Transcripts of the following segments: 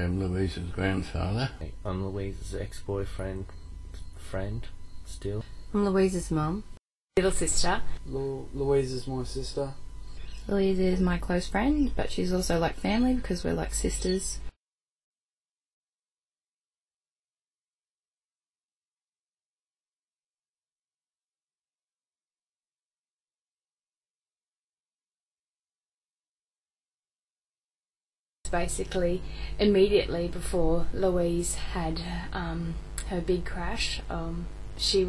am Louise's grandfather. I'm Louise's ex-boyfriend, friend, still. I'm Louise's mum. Little sister. Louise is my sister. Louise is my close friend, but she's also like family because we're like sisters. Basically, immediately before Louise had her big crash, it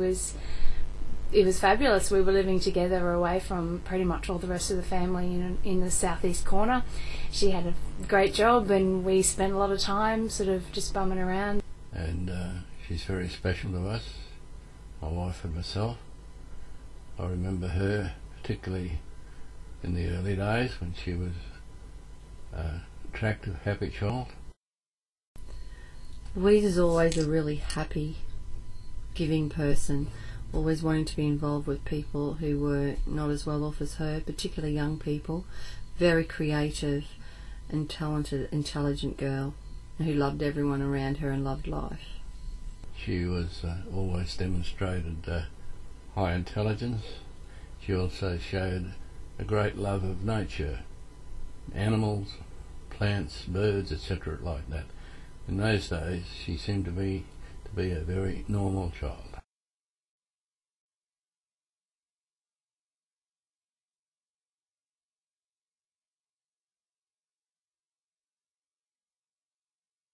was fabulous. We were living together away from pretty much all the rest of the family in the southeast corner. She had a great job and we spent a lot of time sort of just bumming around. And she's very special to us, my wife and myself. I remember her particularly in the early days when she was attractive, happy child. Louise is always a really happy, giving person, always wanting to be involved with people who were not as well off as her, particularly young people. Very creative and talented, intelligent girl who loved everyone around her and loved life. She was always demonstrated high intelligence. She also showed a great love of nature, animals, plants, birds, etc. like that. In those days she seemed to be a very normal child.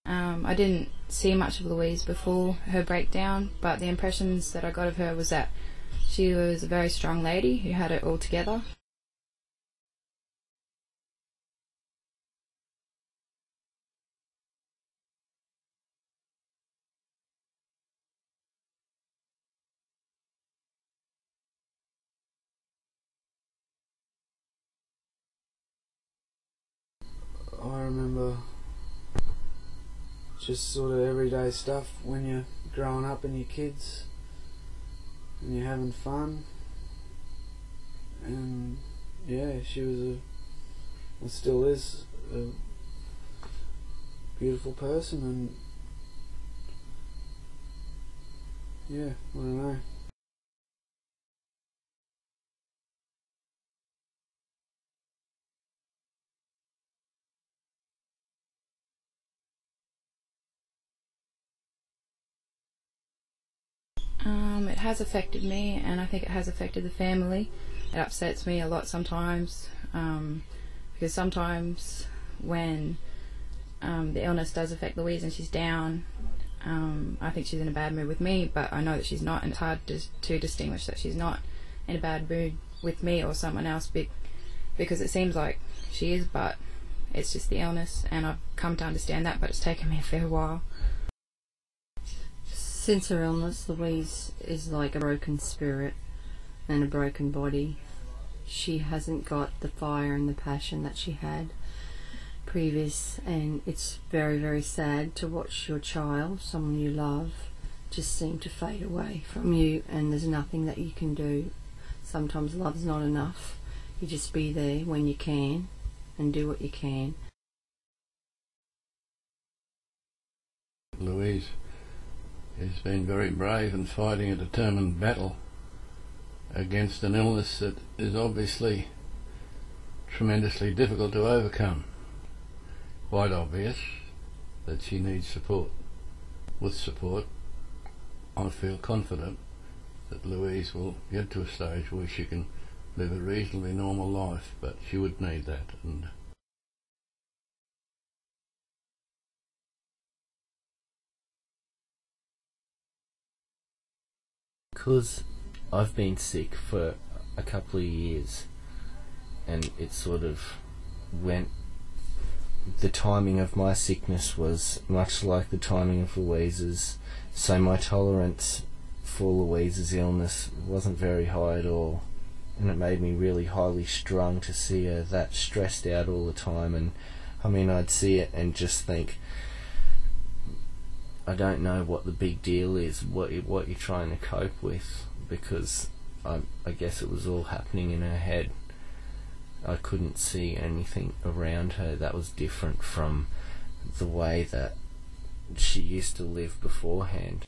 I didn't see much of Louise before her breakdown, but the impressions that I got of her was that she was a very strong lady who had it all together. I remember just sort of everyday stuff when you're growing up and you're kids and you're having fun. And yeah, she was and still is a beautiful person, and yeah, I don't know. It has affected me, and I think it has affected the family. It upsets me a lot sometimes, because sometimes when the illness does affect Louise and she's down, I think she's in a bad mood with me, but I know that she's not, and it's hard to distinguish that she's not in a bad mood with me or someone else, because it seems like she is, but it's just the illness, and I've come to understand that, but it's taken me a fair while. Since her illness, Louise is like a broken spirit and a broken body. She hasn't got the fire and the passion that she had previous, and it's very, very sad to watch your child, someone you love, just seem to fade away from you, and there's nothing that you can do. Sometimes love's not enough. You just be there when you can and do what you can. Louise has been very brave and fighting a determined battle against an illness that is obviously tremendously difficult to overcome. Quite obvious that she needs support. With support, I feel confident that Louise will get to a stage where she can live a reasonably normal life, but she would need that. And because I've been sick for a couple of years, and it sort of went, the timing of my sickness was much like the timing of Louise's, so my tolerance for Louise's illness wasn't very high at all, and it made me really highly strung to see her that stressed out all the time. And I mean, I'd see it and just think, I don't know what the big deal is, what you're trying to cope with, because I guess it was all happening in her head. I couldn't see anything around her that was different from the way that she used to live beforehand.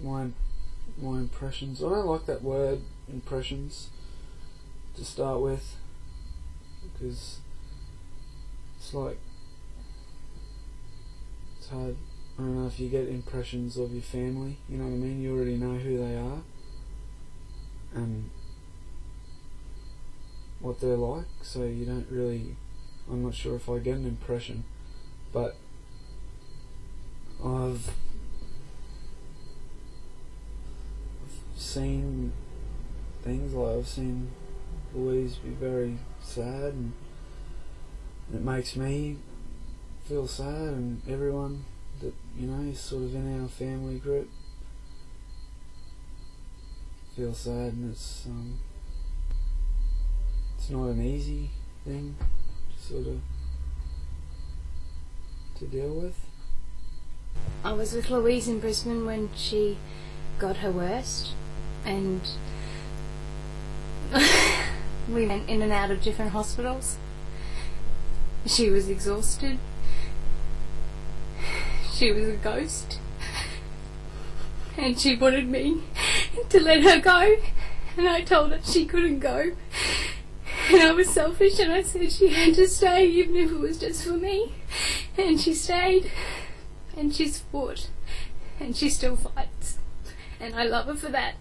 My impressions. I don't like that word, impressions, to start with, because it's like, it's hard. I don't know if you get impressions of your family, you know what I mean? You already know who they are and what they're like, so you don't really, I'm not sure if I get an impression, but I've seen things, like I've seen Louise be very sad, and it makes me feel sad, and everyone that, you know, is sort of in our family group feel sad, and it's not an easy thing to sort of to deal with. I was with Louise in Brisbane when she got her worst, and we went in and out of different hospitals. She was exhausted. She was a ghost, and she wanted me to let her go, and I told her she couldn't go, and I was selfish, and I said she had to stay even if it was just for me, and she stayed, and she's fought, and she still fights, and I love her for that.